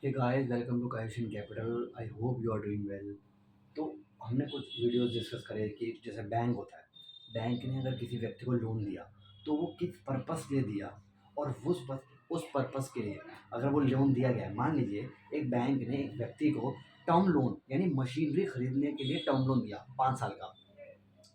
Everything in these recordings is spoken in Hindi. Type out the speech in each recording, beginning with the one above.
Hey guys, welcome to Kaishan Capital. I hope you are doing well. तो हमने कुछ वीडियोस डिस्कस करे कि जैसे बैंक होता है। बैंक ने अगर किसी व्यक्ति को लोन दिया तो वो किस पर्पस के लिए दिया, और उस पर्पस के लिए अगर वो लोन दिया गया है। मान लीजिए एक बैंक ने एक व्यक्ति को टर्म लोन यानी मशीनरी खरीदने के लिए टर्म लोन दिया 5 साल का।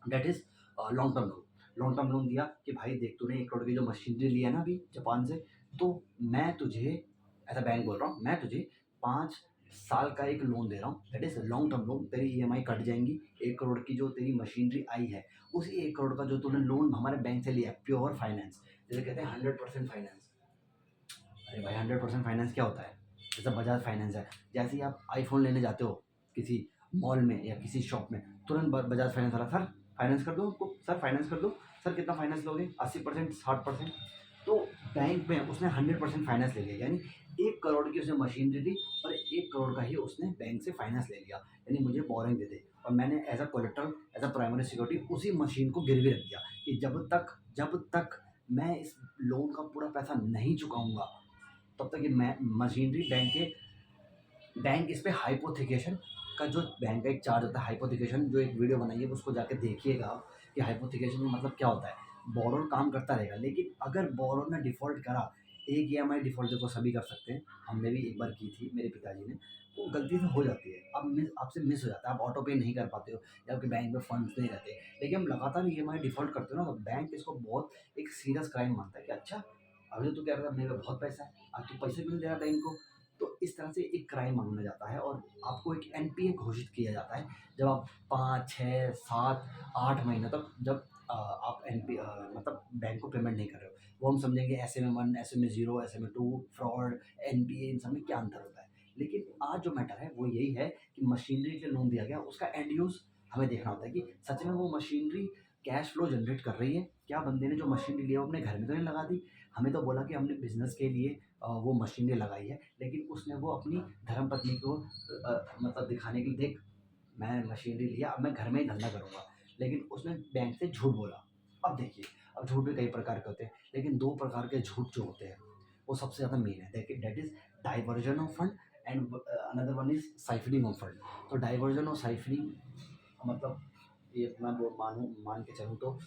That is long term loan. Long term loan दिया कि भाई देख, तूने 1 करोड़ की जो मशीनरी लिया ना अभी जापान से, तो मैं तुझे, ऐसा बैंक बोल रहा हूँ, मैं तुझे 5 साल का एक लोन दे रहा हूँ। That is long term loan. तेरी ईएमआई कट जाएंगी। 1 करोड़ की जो तेरी मशीनरी आई है, उसी 1 करोड़ का जो तूने लोन हमारे बैंक से लिया, प्योर फाइनेंस, जैसे कहते हैं 100% फाइनेंस। अरे भाई, 100% फाइनेंस क्या होता है? जैसे बजाज फाइनेंस है। जैसे ही आप आईफोन लेने जाते हो किसी मॉल में या किसी शॉप में, तुरंत बजाज फाइनेंस वाला, सर फाइनेंस कर दो हमको, सर फाइनेंस कर दो। सर कितना फाइनेंस लोगे? 80%, 60%? तो बैंक में उसने 100% फाइनेंस ले लिया, यानी 1 करोड़ की उसने मशीनरी दी और 1 करोड़ का ही उसने बैंक से फाइनेंस ले लिया। यानी मुझे बोरिंग दे दे, और मैंने as a collateral, as a primary security उसी मशीन को गिरवी रख दिया कि जब तक मैं इस लोन का पूरा पैसा नहीं चुकाऊंगा, तब तक ये मैं मशीनरी बैंक इस पे हाइपोथिकेशन का, जो बैंक का एक चार्ज होता है हाइपोथिकेशन, जो एक वीडियो बनाई है उसको जाके देखिएगा कि हाइपोथिकेशन में मतलब क्या होता है। बोरोर काम करता रहेगा, लेकिन अगर बोरोर ने डिफ़ॉल्ट करा, एक ईएमआई डिफ़ॉल्ट देखो सभी कर सकते हैं। हमने भी एक बार की थी, मेरे पिताजी ने। वो गलती से हो जाती है, अब आपसे मिस हो जाता है, आप ऑटो पे नहीं कर पाते हो या आपके बैंक में फंड्स नहीं रहते। लेकिन हम लगातार ईएमआई डिफ़ॉल्ट करते हो ना, तो बैंक इसको बहुत एक सीरियस क्राइम मानता है कि अच्छा, अभी तो तू कह रहा था मेरे पे बहुत पैसा है, अब तू पैसे क्यों नहीं दे रहा बैंक को। तो इस तरह से एक क्राइम माना जाता है, और आपको एक एनपीए घोषित किया जाता है जब आप 5, 6, 7, 8 महीने तक, जब आप मतलब बैंक को पेमेंट नहीं कर रहे हो। वो हम समझेंगे SMA 1, SMA 0, SMA 2, fraud, NPA, इन सब में क्या अंतर होता है। लेकिन आज जो मैटर है वो यही है कि मशीनरी के लोन दिया गया, उसका एंड यूज हमें देखना होता है कि सच में वो मशीनरी कैश फ्लो जनरेट कर रही है क्या। बंदे ने जो मशीनरी लिया वो अपने घर में तो नहीं लगा दी। हमें तो बोला कि हमने बिजनेस के लिए वो मशीनरी लगाई है, लेकिन उसने वो अपनी धर्मपत्नी को मतलब दिखाने के लिए, देख मैं मशीनरी लिया, अब मैं घर में ही धंधा करूँगा। लेकिन उसने बैंक से झूठ बोला। अब देखिए, अब झूठ भी कई प्रकार के होते हैं, लेकिन 2 प्रकार के झूठ जो होते हैं वो सबसे ज़्यादा मेन है। देखिए, that is diversion of fund and another one is siphoning of fund. तो डाइवर्जन और साइफनिंग मतलब, ये मैं वो मान के चलूँ तो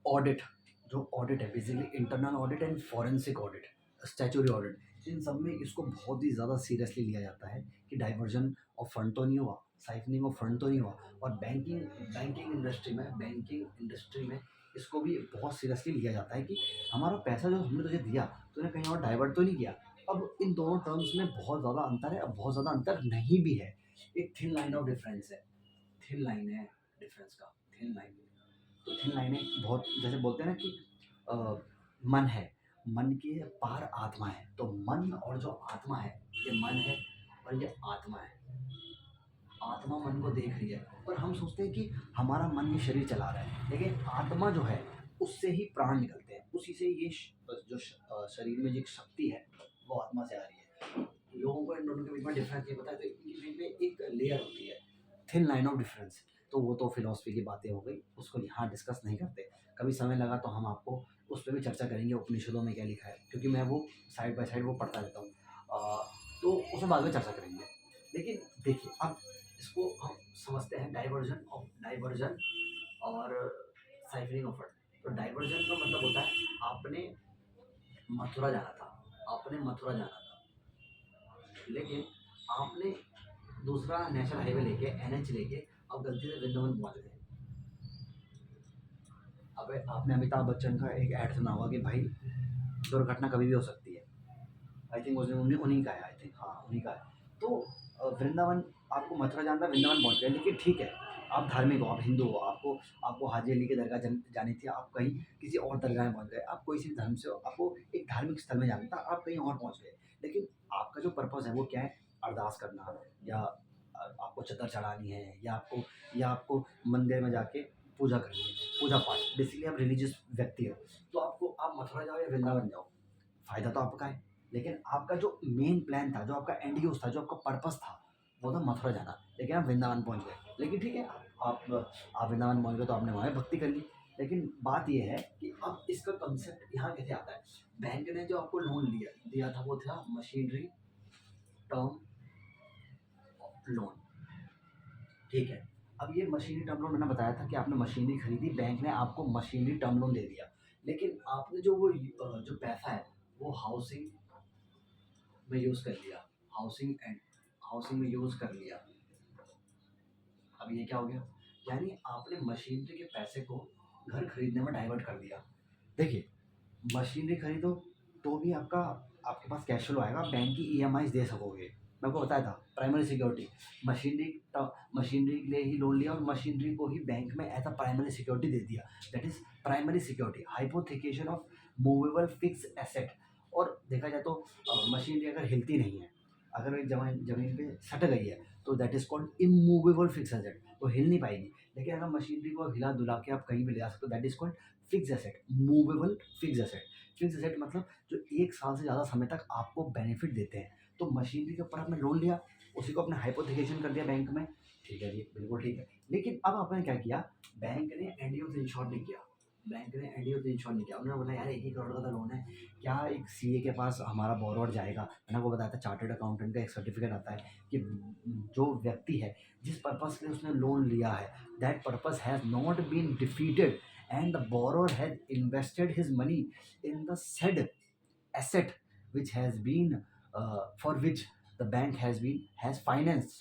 ऑडिट, जो ऑडिट है basically internal audit and forensic audit, statutory audit, इन सब में इसको बहुत ही ज़्यादा सीरियसली लिया जाता है कि डाइवर्जन ऑफ फंड तो नहीं हुआ, साइफनिंग ऑफ फंड तो नहीं हुआ। और बैंकिंग इंडस्ट्री में इसको भी बहुत सीरियसली लिया जाता है कि हमारा पैसा जो हमने तुझे दिया, तूने कहीं और डाइवर्ट तो नहीं किया। अब इन दोनों टर्म्स में बहुत ज़्यादा अंतर है, अब बहुत ज़्यादा अंतर नहीं भी है। एक थिन लाइन ऑफ डिफरेंस है, थिन लाइन है डिफरेंस का, थिन लाइन। तो थिन लाइनें बहुत, जैसे बोलते हैं ना कि अ, मन है, मन के पार आत्मा है। तो मन और जो आत्मा है, ये मन है और ये आत्मा है। आत्मा मन को देख रही है और हम सोचते हैं कि हमारा मन ये शरीर चला रहा है, लेकिन आत्मा जो है उससे ही प्राण निकलते हैं, उसी से ये शरीर में जो एक शक्ति है वो आत्मा से आ रही है। लोगों को इन दोनों के बीच में डिफरेंस नहीं पता है, तो इनके बीच में एक लेयर होती है, थिन लाइन ऑफ डिफरेंस। तो वो तो फिलोसफी की बातें हो गई, उसको यहाँ डिस्कस नहीं करते। कभी समय लगा तो हम आपको उस पर भी चर्चा करेंगे, उपनिषदों में क्या लिखा है, क्योंकि मैं वो साइड बाय साइड वो पढ़ता रहता हूँ। तो उसमें बाद में चर्चा करेंगे। लेकिन देखिए, अब इसको हम समझते हैं डाइवर्जन और साइफरिंग ऑफ फंड। तो डाइवर्जन का मतलब होता है आपने मथुरा जाना था, आपने मथुरा जाना था, लेकिन आपने दूसरा नेशनल हाईवे लेके, एनएच लेके, अब गलती से वृंदावन पहुंच गए। अब आपने अमिताभ बच्चन का एक ऐड सुना होगा कि भाई दुर्घटना कभी भी हो सकती है। आई थिंक उसने उन्हीं उन्हीं का है, आई थिंक, हाँ उन्हीं का है। तो वृंदावन, आपको मथुरा जाना था, वृंदावन पहुंच गए, लेकिन ठीक है, आप धार्मिक हो, आप हिंदू हो, आपको आपको हाजी अली की दरगाह जानी थी, आप कहीं किसी और दरगाह में पहुंच गए, आप कोई सी भी धर्म से हो, आपको एक धार्मिक स्थल में जाना था, आप कहीं और पहुंच गए। लेकिन आपका जो पर्पज़ है वो क्या है? अरदास करना, या आपको चदर चढ़ानी है, या आपको मंदिर में जाके पूजा करनी है, पूजा पाठ, बेसिकली आप रिलीजियस व्यक्ति हो। तो आप मथुरा जाओ या वृंदावन जाओ, फ़ायदा तो आपका है। लेकिन आपका जो मेन प्लान था, जो आपका एंड यूज़ था, जो आपका पर्पस था, वो था मथुरा जाना, लेकिन आप वृंदावन पहुँच गए। लेकिन ठीक है, आप वृंदावन पहुँच गए तो आपने वहाँ भक्ति कर ली। लेकिन बात ये है कि अब इसका कंसेप्ट यहाँ कैसे आता है? बैंक ने जो आपको लोन दिया दिया था वो था मशीनरी टर्म लोन, ठीक है। अब ये मशीनरी टर्म लोन मैंने बताया था कि आपने मशीनरी खरीदी, बैंक ने आपको मशीनरी टर्म लोन दे दिया, लेकिन आपने जो वो जो पैसा है वो हाउसिंग में यूज़ कर लिया, हाउसिंग में यूज़ कर लिया। अब ये क्या हो गया? यानी आपने मशीनरी के पैसे को घर खरीदने में डाइवर्ट कर दिया। देखिए, मशीनरी खरीदो तो भी आपके पास कैश फ्लो आएगा, बैंक की ईएमआईज़ दे सकोगे। मैं आपको बताया था प्राइमरी सिक्योरिटी, मशीनरी मशीनरी के लिए ही लोन लिया और मशीनरी को ही बैंक में एज़ अ प्राइमरी सिक्योरिटी दे दिया। That is primary security, hypothecation of movable fixed asset. और देखा जाए तो मशीनरी अगर हिलती नहीं है, अगर वो ज़मीन ज़मीन पे सट गई है, तो that is called immovable fixed asset, वो हिल नहीं पाएगी। लेकिन अगर मशीनरी को हिला-डुला के आप कहीं भी ले जा सकते हो, that is called fixed asset, movable fixed asset. Fixed asset मतलब जो 1 साल से ज़्यादा समय तक आपको बेनिफिट देते हैं। तो मशीनरी के ऊपर आपने लोन लिया, उसी को आपने हाइपोथेकेशन कर दिया बैंक में, ठीक है जी, बिल्कुल ठीक है। लेकिन अब आपने क्या किया, बैंक ने एंड ऑफ द इंश्योर नहीं किया, बैंक ने एंड ऑफ द इंश्योर नहीं किया। उन्होंने बोला यार 1 ही करोड़ का तो लोन है, क्या एक सीए के पास हमारा बोरोवर जाएगा? मैंने आपको बताया था चार्टर्ड अकाउंटेंट का एक सर्टिफिकेट आता है कि जो व्यक्ति है, जिस पर्पज़ के लिए उसने लोन लिया है, that purpose has not been defeated and the borrower has invested his money in the said asset which has been for which the bank has financed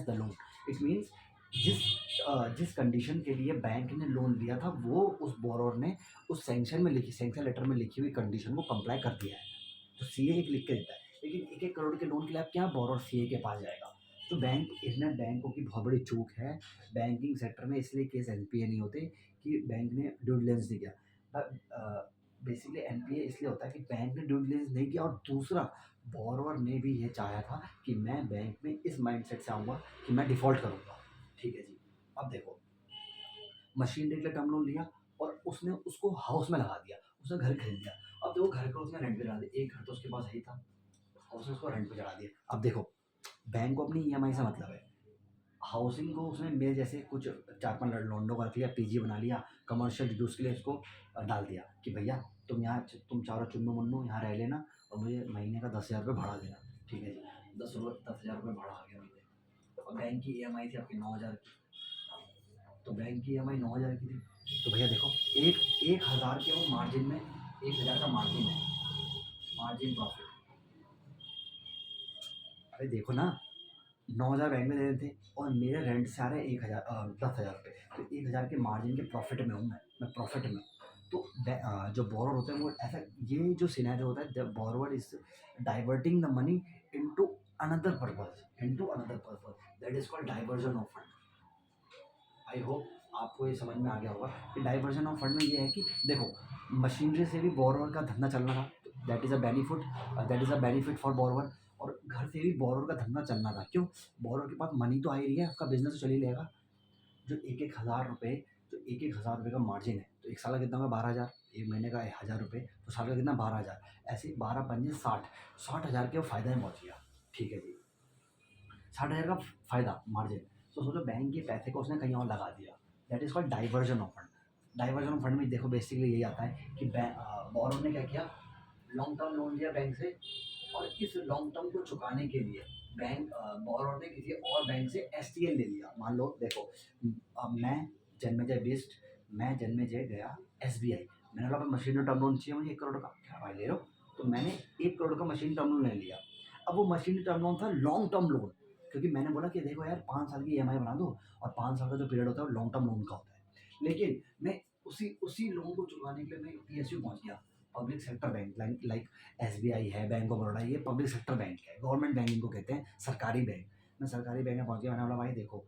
the loan. It means जिस कंडीशन के लिए बैंक ने लोन लिया था वो उस बोरोवर ने उस सैंक्शन लेटर में लिखी हुई कंडीशन को कंप्लाई कर दिया है। तो सीए एक लिख के देता है, लेकिन 1-1 करोड़ के लोन के लिए आप क्या बोरोवर सीए के पास जाएगा? तो इसमें बैंकों की बहुत बड़ी चूक है। बैंकिंग सेक्टर में इसलिए केस एनपीए नहीं होते कि बैंक ने ड्यू डिलिजेंस नहीं किया। बेसिकली एनपीए इसलिए होता है कि बैंक ने ड्यू डिलिजेंस नहीं किया, और दूसरा बोरोवर ने भी ये चाहा था कि मैं बैंक में इस माइंडसेट से आऊँगा कि मैं डिफ़ॉल्ट करूँगा। ठीक है जी। अब देखो, मशीनरी के लिए टर्म लोन लिया और उसने उसको हाउस में लगा दिया, उसने घर खरीद लिया। अब देखो घर को उसने रेंट पे चढ़ा दिया, एक घर तो उसके पास है ही था, और उसने उसको रेंट पे चढ़ा दिया। अब देखो, बैंक को अपनी ईएमआई से मतलब है। हाउसिंग को उसने मेरे जैसे कुछ 4-5 लौंडों को रख लिया, पीजी बना लिया, कमर्शियल यूज़ के लिए उसको डाल दिया कि भैया तुम चारों चुन्नू-मुन्नू यहाँ रह लेना और मुझे महीने का 10,000 रुपये भाड़ा देना। ठीक है जी, 10,000 रुपये भाड़ा आ गया महीने, और बैंक की ईएमआई थी आपकी 9,000 की। तो बैंक की ईएमआई 9,000 की थी, तो भैया देखो, एक 1,000 के वो मार्जिन में, 1,000 का मार्जिन है, मार्जिन प्रॉफिट। अरे देखो ना, 9,000 बैंक में दे रहे थे और मेरे रेंट से आ रहे हैं 10,000 रुपये, तो 1,000 के मार्जिन के प्रॉफिट में हूँ मैं प्रॉफिट में हूँ। तो जो बोरोवर होते हैं वो ऐसा, ये जो सिनेरियो होता है, the borrower is diverting the money into another purpose, that is called diversion of fund. I hope आपको ये समझ में आ गया होगा कि डाइवर्जन ऑफ फंड में ये है कि देखो, मशीनरी से भी बोरोवर का धंधा चल रहा था, that is a benefit for borrower. और घर से भी बोरोवर का धंधा चलना था, क्यों? बोरोवर के पास मनी तो आ ही रही है, आपका बिजनेस तो चल ही रहेगा। जो एक एक हज़ार रुपये का मार्जिन है, तो एक साल का कितना होगा? 12,000, एक महीने का 1,000 रुपये, तो साल का कितना? 12,000। ऐसे 12 पंजे 60, 60,000 के वो फायदा में पहुंच गया। ठीक है जी, 60,000 का फायदा मार्जिन। तो सोचो, बैंक के पैसे को उसने कहीं और लगा दिया, that is called diversion of fund. Diversion of fund में देखो बेसिकली यही आता है कि बोरो ने क्या किया, लॉन्ग टर्म लोन लिया बैंक से, और इस लॉन्ग टर्म को चुकाने के लिए बोरो ने किसी और बैंक से एसटीएल ले लिया। मान लो देखो, अब मैं जन्मेजय गया एसबीआई, मैंने बोला मशीन टर्म लोन चाहिए मुझे 1 करोड़ का, क्या भाई ले लो। तो मैंने 1 करोड़ का मशीन टर्म लोन ले लिया। अब वो मशीन टर्म लोन था लॉन्ग टर्म लोन, क्योंकि मैंने बोला कि देखो यार 5 साल की ईएमआई बना दो, और 5 साल का जो पीरियड होता है वो लॉन्ग टर्म लोन का होता है। लेकिन मैं उसी उसी लोन को चुकाने के लिए मैं पीएसयू पहुंच गया, public sector bank, like SBI है, बैंक ऑफ बड़ौदा, ये पब्लिक सेक्टर बैंक है, गवर्नमेंट बैंक इनको कहते हैं, सरकारी बैंक। मैं सरकारी बैंक में पहुंच गया, मैंने बोला भाई देखो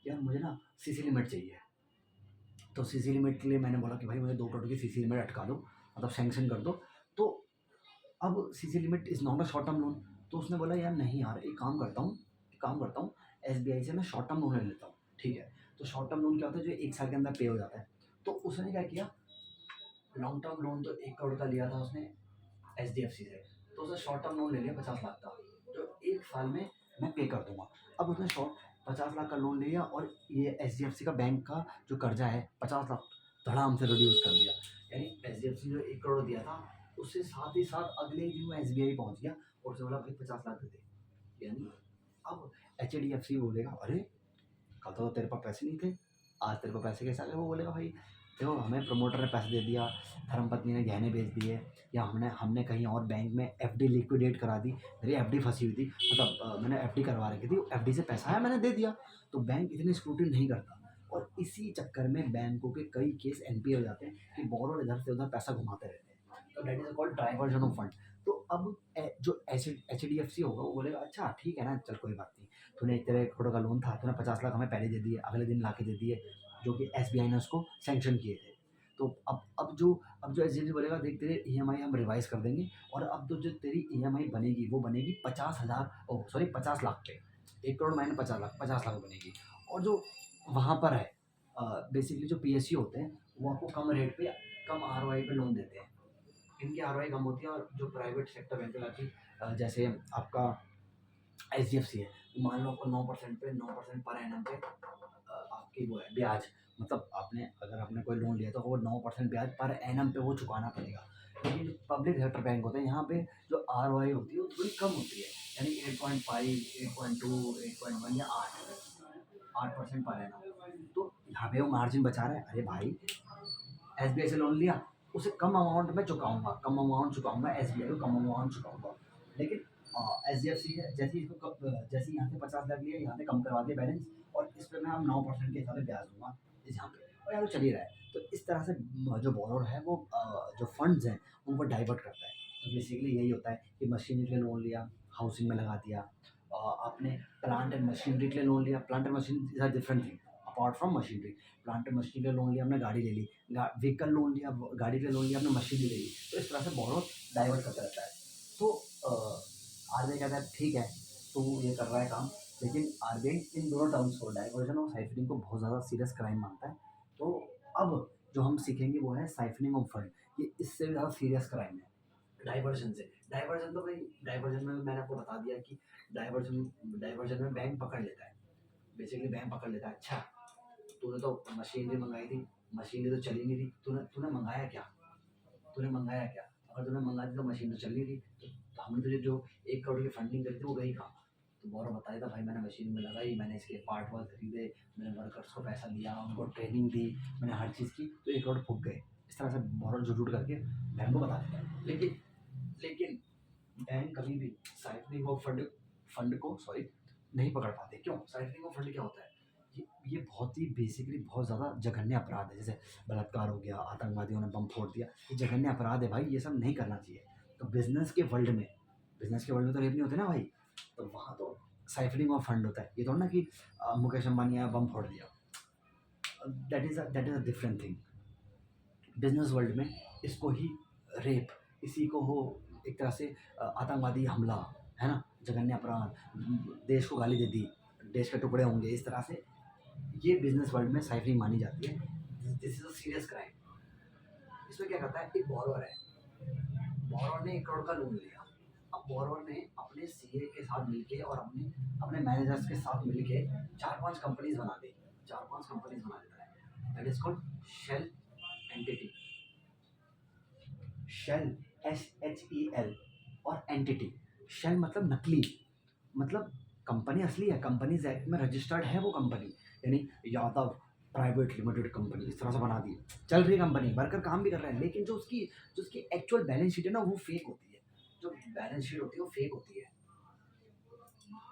यार मुझे ना सीसी लिमिट चाहिए। तो सीसी लिमिट के लिए मैंने बोला कि भाई मुझे 2 करोड़ की सीसी लिमिट अटका दो, मतलब सैंक्शन कर दो। तो अब CC limit is not a short term loan. तो उसने बोला यार नहीं यार, एक काम करता हूँ, एसबीआई से मैं शॉर्ट टर्म लोन ले लेता हूँ। ठीक है, तो शॉर्ट टर्म लोन क्या होता है, जो 1 साल के अंदर पे हो जाता है। तो उसने क्या किया, लॉन्ग टर्म लोन तो 1 करोड़ का लिया था उसने एचडीएफसी से, तो उसने शॉर्ट टर्म लोन ले लिया 50 लाख का, जो 1 साल में मैं पे कर दूंगा। अब उसने शॉर्ट 50 लाख का लोन लिया, और ये एचडीएफसी का बैंक का जो कर्जा है 50 लाख, धड़ाम से रिड्यूस कर दिया। यानी एचडीएफसी जो 1 करोड़ दिया था, उससे साथ ही साथ अगले ही दिन वो एसबीआई पहुंच गया और उसने बोला भाई 50 लाख दे दे। यानी अब एचडीएफसी बोलेगा अरे कल तो तेरे पास पैसे नहीं थे, आज तेरे पास पैसे कैसे आ गए? वो बोलेगा भाई देखो हमें प्रमोटर ने पैसे दे दिया, धर्मपत्नी ने गहने बेच दिए, या हमने हमने कहीं और बैंक में एफडी लिक्विडेट करा दी, मेरी एफडी फंसी हुई थी, मतलब मैंने एफडी करवा रखी थी, एफडी से पैसा आया मैंने दे दिया। तो बैंक इतनी स्क्रूटिनी नहीं करता, और इसी चक्कर में बैंकों के कई केस एनपीए हो जाते हैं कि बोरोर इधर से उधर पैसा घुमाते रहते हैं। तो that is called diversion of fund. तो अब जो एच डी एफ सी होगा वो बोलेगा अच्छा ठीक है ना, चल कोई बात नहीं, तूने तेरे 1 करोड़ का लोन था, तूने 50 लाख हमें पहले दे दिए, अगले दिन ला के दे दिए, जो कि एसबीआई ने उसको सैंक्शन किए थे। तो अब जो एच बोलेगा देख तेरे ईएमआई हम रिवाइज कर देंगे, और अब तो जो तेरी ईएमआई बनेगी वो बनेगी 50,000, ओ सॉरी 50 लाख पे, 1 करोड़ माइनस 50 लाख, 50 लाख बनेगी। और जो वहाँ पर है बेसिकली जो पीएसयू होते हैं वो आपको कम रेट पे, कम आरओआई पे लोन देते हैं, इनकी आरओआई कम होती है। और जो प्राइवेट सेक्टर बैंक लाती जैसे आपका एच डी एफ सी है, मान लो आपको 9% पे 9% पर एनम पे आपकी वो है ब्याज, मतलब आपने अगर आपने कोई लोन लिया तो वो 9% ब्याज पर एनम पे वो चुकाना पड़ेगा। लेकिन जो पब्लिक सेक्टर बैंक होते हैं यहाँ पे जो आर होती है वो थोड़ी कम होती है, यानी 8.5, 8.2, 8.1 या 8% पर एनम। तो यहाँ पे वो मार्जिन बचा रहे हैं, अरे भाई एसबीआई से लोन लिया, उसे कम अमाउंट में चुकाऊंगा, कम अमाउंट चुकाऊंगा, एसबीआई को कम अमाउंट चुकाऊंगा। लेकिन एच डी एफ सी है, जैसे इसको जैसे यहाँ से 50 लाख लिया, यहाँ से कम करवा दिया बैलेंस, और इस पर मैं अब 9% के हिसाब से ब्याज दूंगा इस यहाँ पे, और यहाँ तो चल ही रहा है। तो इस तरह से जो बोरोर है वो जो फंड्स हैं उनको डाइवर्ट करता है। तो बेसिकली यही होता है कि मशीनरी के लिए लोन लिया, हाउसिंग में लगा दिया, आपने प्लांट एंड मशीनरी के लिए लोन लिया, plant and machine is a different thing apart from machinery. Plant and machinery के लिए लोन लिया, हमने गाड़ी ले ली, व्हीकल लोन लिया, गाड़ी के लिए लोन लिया, हमने मशीनरी ले ली। तो इस तरह से बोरोर डाइवर्ट करता रहता है। तो आरबीआई कहता है ठीक है तो ये कर रहा है काम, लेकिन आरबीआई इन दोनों टर्म्स को, डाइवर्जन और साइफरिंग को, बहुत ज़्यादा सीरियस क्राइम मानता है। तो अब जो हम सीखेंगे वो है साइफरिंग ऑफ फंड, ये इससे भी ज़्यादा सीरियस क्राइम है डाइवर्जन से। डाइवर्जन तो भाई, डाइवर्जन में मैंने आपको बता दिया कि डाइवर्जन डाइवर्जन में बैंक पकड़ लेता है, बेसिकली बैंक पकड़ लेता है। अच्छा तूने तो मशीनरी मंगाई थी, मशीनरी तो चली नहीं थी, तूने तूने मंगाया क्या, तूने मंगाया क्या? अगर तूने मंगा दी तो मशीन तो चल नहीं रही, तो हमने तुझे जो 1 करोड़ की फंडिंग करी थी वो गई कहाँ? तो गौरव बता देता भाई मैंने मशीन में लगाई, मैंने इसके पार्ट वर्क खरीदे, मैंने वर्कर्स को पैसा दिया, उनको ट्रेनिंग दी, मैंने हर चीज़ की, तो 1 करोड़ फूक गए। इस तरह से गौरव झूठ करके बैंक को बता देता है। लेकिन बैंक कभी भी साइक्लिंग ऑफ फंड फंड को सॉरी नहीं पकड़ पाते। क्यों? साइक्लिंग ऑफ फंड क्या होता है? ये बहुत ही बेसिकली बहुत ज़्यादा जघन्य अपराध है। जैसे बलात्कार हो गया, आतंकवादियों ने बम फोड़ दिया, ये जघन्य अपराध है भाई, ये सब नहीं करना चाहिए। तो बिजनेस के वर्ल्ड में तो रेप नहीं होते ना भाई, तो वहाँ तो साइफरिंग ऑफ फंड होता है। ये थोड़ा ना कि मुकेश अंबानी आया बम फोड़ दिया, that is a different thing. Business world में इसको ही रेप, इसी को हो एक तरह से आतंकवादी हमला, है ना, जघन्य अपराध, देश को गाली दे दी, देश के टुकड़े होंगे, इस तरह से ये बिजनेस वर्ल्ड में साइफरिंग मानी जाती है। This is a serious crime. इसमें क्या करता है, एक बॉरोवर है, बॉरोवर ने 1 करोड़ का लोन लिया। अब बॉरोवर ने अपने सीए के साथ मिलके और अपने अपने मैनेजर्स के साथ मिलके 4-5 कंपनीज बना देता है। That is called shell entity, shell, SHEL, और एंटिटी। शेल मतलब नकली, मतलब कंपनी असली है, कंपनीज एक्ट में रजिस्टर्ड है वो कंपनी, यानी यादव प्राइवेट लिमिटेड कंपनी, इस तरह से बना दी, चल रही है कंपनी, वर्कर काम भी कर रहे हैं, लेकिन जो उसकी एक्चुअल बैलेंस शीट है ना वो फेक होती है। जो बैलेंस शीट होती है वो फेक होती है।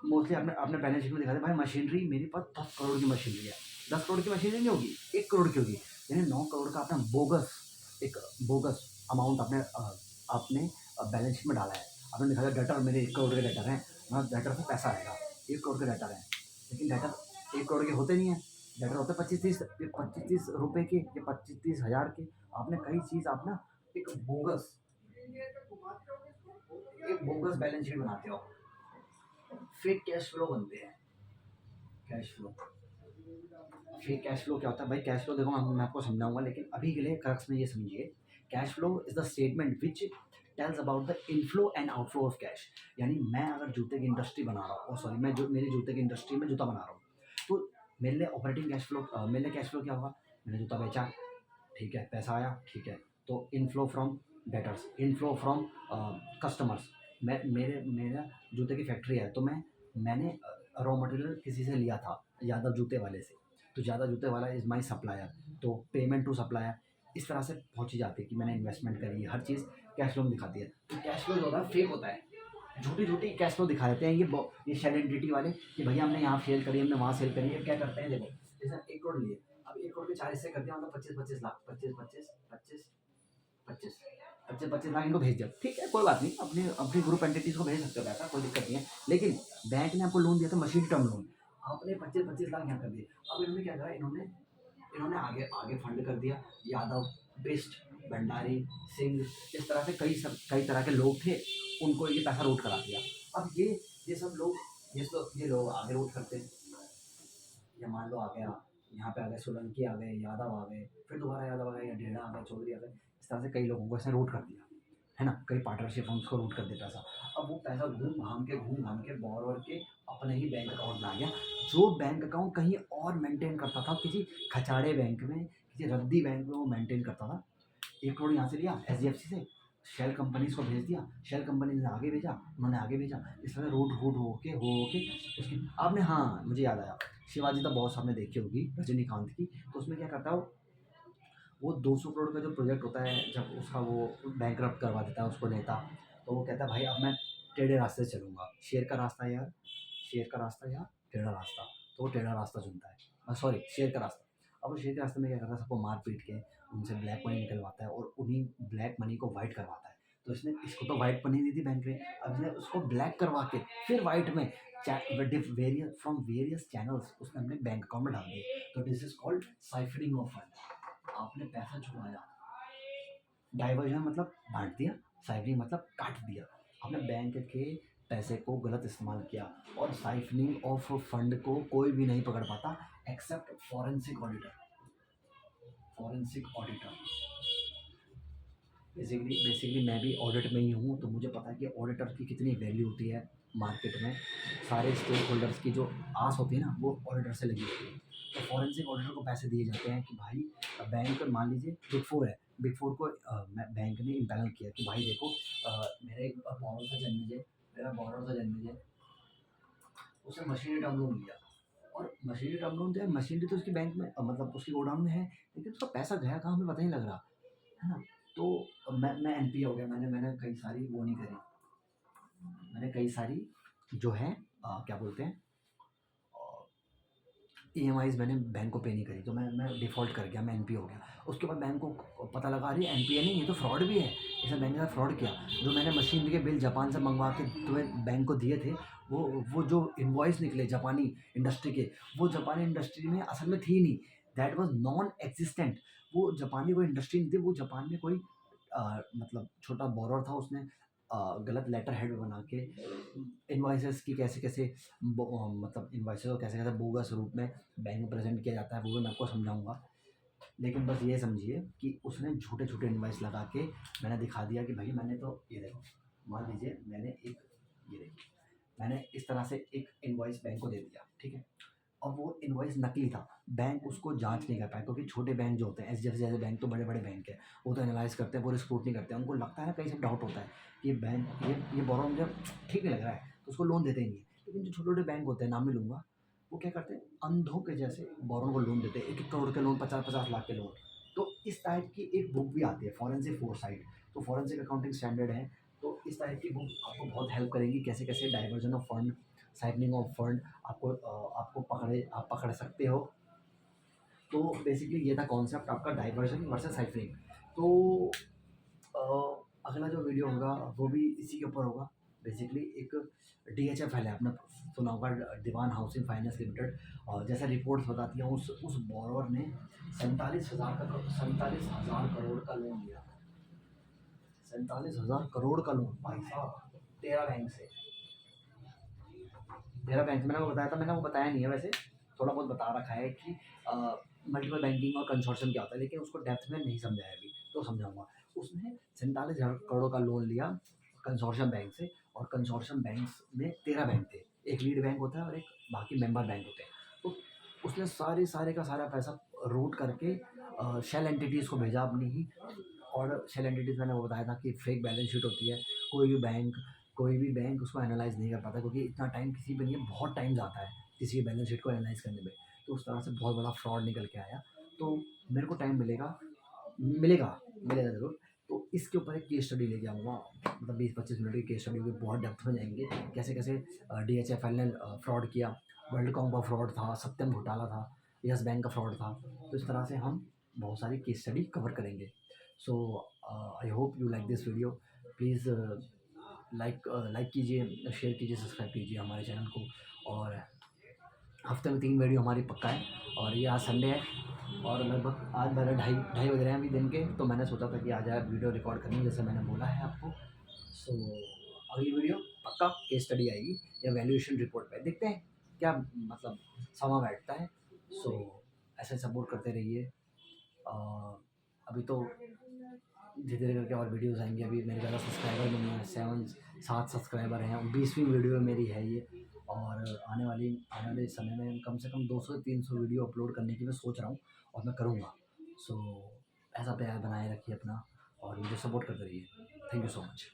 मोस्टली आपने आपने बैलेंस शीट में दिखा दिया भाई मशीनरी मेरे पास 10 करोड़ की मशीनरी है, 10 करोड़ की मशीनरी नहीं होगी, 1 करोड़ की होगी, यानी 9 करोड़ का आपने एक बोगस अमाउंट आपने बैलेंस शीट में डाला है। आपने दिखाया डेटर मेरे 1 करोड़ के डेटर हैं, मैं डेटर से पैसा आएगा, 1 करोड़ के डेटर हैं, लेकिन डेटर 1 करोड़ के होते नहीं है, डेटर होते 25-30 रुपए के या 25-30 हज़ार के। आपने कई चीज़ आप ना एक बोगस बैलेंस शीट बनाते हो, फेक कैश फ्लो बनते हैं। Cash flow, fake cash flow क्या होता है भाई? कैश फ्लो देखो मैं आपको समझाऊंगा, लेकिन अभी के लिए क्रक्स में ये समझिए, cash flow is the statement which tells about the inflow and outflow of cash. यानी मैं अगर जूते की इंडस्ट्री बना रहा हूँ, सॉरी मैं जो मेरी जूते की इंडस्ट्री में जूता बना रहा हूँ, तो मेरे लिए ऑपरेटिंग कैश फ्लो, मेरे लिए कैश फ्लो क्या होगा? मैंने जूता बेचा, ठीक है, पैसा आया, ठीक है, तो inflow from debtors, inflow from customers. मैं मेरा जूते की फैक्ट्री है, तो मैं मैंने रॉ मटेरियल किसी से लिया था, यादव जूते वाले से, तो यादव जूते वाला इज़ माई सप्लायर, तो पेमेंट टू सप्लायर इस तरह से पहुँची जाती है कि मैंने इन्वेस्टमेंट करी है, हर चीज़ कैश फ्लो में दिखाती है। तो कैश फ्लो जो होता है फेक होता है, झूठी-झूठी कैश फ्लो दिखा देते हैं ये शेल एंटिटी वाले कि भैया हमने यहाँ सेल करी, हमने वहाँ सेल करी है। क्या करते हैं देखो, जैसे 1 करोड़ लिए, अब 1 करोड़ के 4 हिस्से कर दिया मतलब 25-25 लाख, 25-25, 25, 25, 25-25 लाख इनको भेज दिया। ठीक है, कोई बात नहीं, अपने अपनी ग्रुप एंटिटीज़ को भेज सकते हो पैसा, कोई दिक्कत नहीं है। लेकिन बैंक ने आपको लोन दिया था मशीन टर्म लोन, आपने 25-25 लाख यहाँ कर दिए। अब इन्होंने क्या करा, इन्होंने इन्होंने आगे आगे फंड कर दिया, यादव, बिष्ट, भंडारी, सिंह, इस तरह से कई तरह के लोग थे, उनको ये पैसा रूट करा दिया। अब ये सब लोग ये लोग आगे रूट करते हैं, या मान लो आ गया, यहाँ पे आ गए सोलंकी, आ गए यादव, आ गए फिर दोबारा यादव आ गए, या ढेड़ा आ गए, चौधरी आ गए, इस तरह से कई लोगों को ऐसे रूट कर दिया, है ना, कई पार्टनरशिप फंड्स को रूट कर दिया पैसा। अब वो पैसा घूम घाम के बोरोवर के अपने ही बैंक अकाउंट में आ गया, जो बैंक अकाउंट कहीं और मेंटेन करता था, किसी खचाड़े बैंक में, किसी रद्दी बैंक में वो मेंटेन करता था। 1 करोड़ यहाँ से लिया एचडीएफसी से, शेल कंपनीज को भेज दिया, शेल कंपनीज ने आगे भेजा, उन्होंने आगे भेजा, इस तरह रूट रूट हो के उसकी आपने, हाँ मुझे याद आया, शिवाजी द बॉस आपने देखी होगी रजनीकांत की, तो उसमें क्या करता है वो 200 करोड़ का जो प्रोजेक्ट होता है, जब उसका वो बैंकरप्ट करवा देता है उसको नेता, तो वो कहता है भाई अब मैं टेढ़े रास्ते से चलूँगा, शेर का रास्ता यार, शेर का रास्ता या टेढ़ा रास्ता, तो वो टेढ़ा रास्ता चुनता है, सॉरी शेर का रास्ता। अब वो शेर के रास्ते में क्या करता है, सबको मार पीट के उनसे ब्लैक मनी निकलवाता है और उन्हीं ब्लैक मनी को वाइट करवाता है। तो इसने इसको तो वाइट मनी दी थी बैंक ने, अब इसने उसको ब्लैक करवा के फिर वाइट में वेरियस फ्रॉम वेरियस चैनल्स उसने अपने बैंक अकाउंट में डाल दिए, तो this is called siphoning of fund. आपने पैसा छुपाया, डाइवर्जन मतलब बांट दिया, साइफरिंग मतलब काट दिया, आपने बैंक के पैसे को गलत इस्तेमाल किया। और साइफनिंग ऑफ फंड को कोई भी नहीं पकड़ पाता except forensic auditor, forensic auditor. Basically मैं भी ऑडिट में ही हूँ, तो मुझे पता है कि ऑडिटर की कितनी वैल्यू होती है मार्केट में। सारे स्टेक होल्डर्स की जो आस होती है ना, वो ऑडिटर से लगी होती है। तो फॉरेंसिक ऑडिटर को पैसे दिए जाते हैं कि भाई बैंक मान लीजिए बिग फोर है, बिग फोर को बैंक ने इम्पैनल किया कि भाई देखो मेरा एक बॉर्डर था जन्मेजय, मेरा बॉर्डर था जन्मेजय, उसने मशीनरी टर्म लोन लिया, और मशीनरी टर्म लोन जो है, मशीनरी तो उसकी बैंक में मतलब उसकी गोडाउन में है, लेकिन उसका पैसा गया कहाँ हमें पता नहीं लग रहा, है ना। तो मैं एनपी हो गया, मैंने मैंने कई सारी वो नहीं करी, मैंने कई सारी जो है क्या बोलते हैं ईएमआईज़ मैंने बैंक को पे नहीं करी, तो मैं डिफ़ॉल्ट कर गया, मैं एनपीए हो गया। उसके बाद बैंक को पता लगा अरे एनपीए नहीं, ये तो फ्रॉड भी है, इसने बैंक के साथ फ्रॉड किया। जो मैंने मशीनरी के बिल जापान से मंगवा के तुम्हें बैंक को दिए थे, वो जो इनवॉइस निकले जापानी इंडस्ट्री के, वो जापानी इंडस्ट्री में असल में थी नहीं, दैट वाज़ नॉन एक्जिस्टेंट। वो जापानी कोई इंडस्ट्री नहीं थी, वो जापान में कोई मतलब छोटा बोरर था, उसने गलत लेटर हेड बना के इनवॉइसेस की कैसे-कैसे मतलब इनवॉइसेस को कैसे-कैसे बोगस रूप में बैंक में प्रेज़ेंट किया जाता है, वो भी मैं आपको समझाऊँगा। लेकिन बस ये समझिए कि उसने झूठे-झूठे इनवॉइस लगा के मैंने दिखा दिया कि भई मैंने तो ये देखो, मान लीजिए मैंने एक ये देखिए, मैंने इस तरह से एक इनवॉइस बैंक को दे दिया, ठीक है? और वो इनवॉइस नकली था, बैंक उसको जाँच नहीं कर पाया, क्योंकि छोटे बैंक जो होते हैं एचडीएफसी जैसे बैंक तो बड़े-बड़े बैंक हैं, वो तो एनालाइज़ करते हैं, पूरी स्क्रूटनी करते हैं, उनको लगता है ना, कहीं से डाउट होता है कि बैंक ये बोरो मुझे ठीक नहीं लग रहा है, तो उसको लोन देते ही नहीं है। लेकिन जो छोटे-छोटे बैंक होते हैं, नाम नहीं लूँगा, वो क्या करते हैं, अंधों के जैसे बोरो को लोन देते हैं, 1-1 करोड़ के लोन, 50-50 लाख के लोन। तो इस टाइप की एक बुक भी आती है, फॉरेंसिक फोरसाइट, तो फॉरेंसिक अकाउंटिंग स्टैंडर्ड है, तो इस टाइप की बुक आपको बहुत हेल्प करेगी, कैसे-कैसे diversion of fund, cycling of fund आपको आप पकड़ सकते हो। तो बेसिकली ये था कॉन्सेप्ट आपका डाइवर्जन वर्सेस साइक्लिंग। तो अगला जो वीडियो होगा वो भी इसी के ऊपर होगा। बेसिकली एक डीएचएफएल है, आपने सुना होगा, दीवान हाउसिंग फाइनेंस लिमिटेड, और जैसे रिपोर्ट्स बताती हैं उस बोरोवर ने 47,000 करोड़ का लोन लिया, 47,000 करोड़ का लोन भाई साहब, 13 बैंक से। 13 बैंक से मैंने वो बताया था, मैंने वो बताया नहीं है वैसे, थोड़ा बहुत बता रखा है कि मल्टीपल बैंकिंग और कंसोर्शियम क्या होता है, लेकिन उसको डेप्थ में नहीं समझाया अभी, तो समझाऊंगा। उसने 47,000 करोड़ का लोन लिया कंसोर्शियम बैंक से, और कंसोर्शियम बैंक्स में 13 बैंक थे, एक लीड बैंक होता है और एक बाकी मेंबर बैंक होते हैं। तो उसने सारे का सारा पैसा रूट करके शेल एंटिटीज़ को भेजा अपनी ही, और शेल एंटिटीज़ मैंने वो बताया था कि फेक बैलेंस शीट होती है, कोई भी बैंक कोई भी बैंक उसको एनालाइज़ नहीं कर पाता, क्योंकि इतना टाइम किसी पे नहीं है, बहुत टाइम जाता है किसी की बैलेंस शीट को एनालाइज़ करने में। तो उस तरह से बहुत बड़ा फ्रॉड निकल के आया। तो मेरे को टाइम मिलेगा, मिलेगा ज़रूर। तो इसके ऊपर एक केस स्टडी लेके आऊँगा, मतलब 20-25 मिनट की केस स्टडी होगी, बहुत डेप्थ में जाएँगे, कैसे-कैसे डीएचएफएल ने फ्रॉड किया, वर्ल्डकॉम का फ्रॉड था, सत्यम घोटाला था, यस बैंक का फ्रॉड था। तो इस तरह से हम बहुत सारी केस स्टडी कवर करेंगे। So I hope you like this video. Please like कीजिए, शेयर कीजिए, सब्सक्राइब कीजिए हमारे चैनल को। और हफ्ते में 3 वीडियो हमारी पक्का है। और ये आज संडे है और लगभग आज मेरे ढाई ढाई बज रहे हैं अभी दिन के। तो मैंने सोचा था कि आज यार वीडियो रिकॉर्ड करनी है, जैसे मैंने बोला है आपको। सो अगली वीडियो पक्का केस स्टडी आएगी या वैल्यूएशन रिपोर्ट पे, देखते हैं क्या मतलब समा बैठता है। सो ऐसे सपोर्ट करते रहिए। अभी तो धीरे धीरे करके और वीडियोस आएंगे। अभी मेरे ज़्यादा सब्सक्राइबर नहीं है, 7 सात वीडियो है, 20वीं वीडियो मेरी है ये। और आने वाले समय में कम से कम 200 से 300 वीडियो अपलोड करने की मैं सोच रहा हूँ और मैं करूँगा। सो ऐसा प्यार बनाए रखिए अपना और मुझे सपोर्ट करते रहिए। Thank you so much.